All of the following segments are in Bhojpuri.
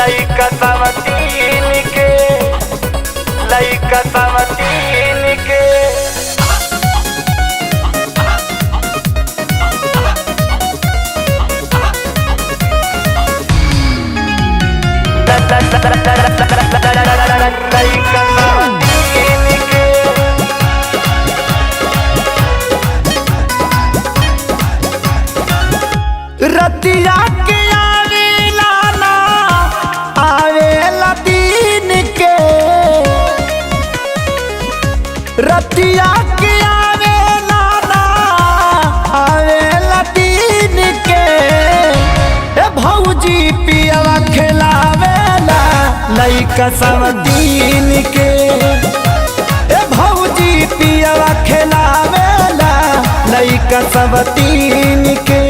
लइका सवतीन के, लइका सवतीन के। रतिया के आवेला ना आवेला दिन के, रतिया के आवेला ना आवेला दिन के। ए भौजी पियवा खिलावेला लइका सवतीन के। ए भौजी पियवा खिलावेला लइका सवतीन के।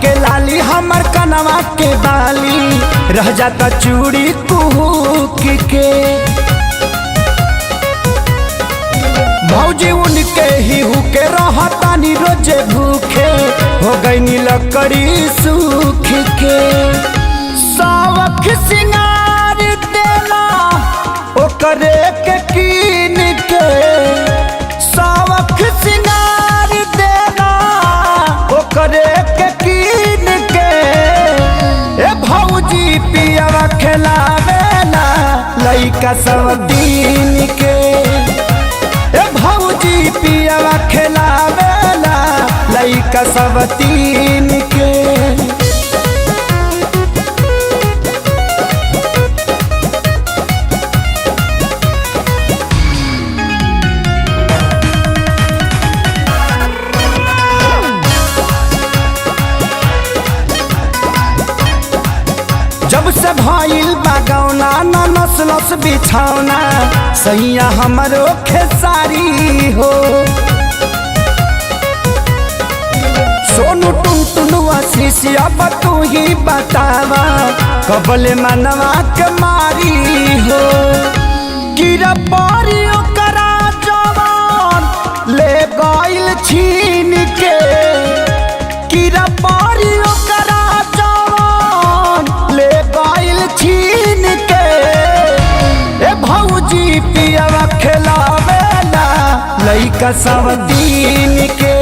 के लाली हमर कनवा के बाली रह जाता चूड़ी कुहूक के। भौजी उनके ही हुके रहतानी रोजे भूखे हो गई लकड़ी सूख के। सावक सिंगार देना ओकरे के कीन के, सावक सिंगार देना ओकरे के कीन के। ए भौजी पियवा खिलावेला लइका सवतीन के। ए भौजी पियवा खिलावेला लइका सवतीन के। जब से भइल बागौना न नस्लस बिछौना सैया हमरो खेसारी हो। सोनू टुनटुनुआ शीशिया तू ही बतावा कबले मनवा के मारी हो। कीड़ा पारी ओकरा जवान ले गइल छीन के, कीड़ा पारी ओकरा ले गइल छीन के। ए भौजी पियवा खिलावेला लइका सवतीन के।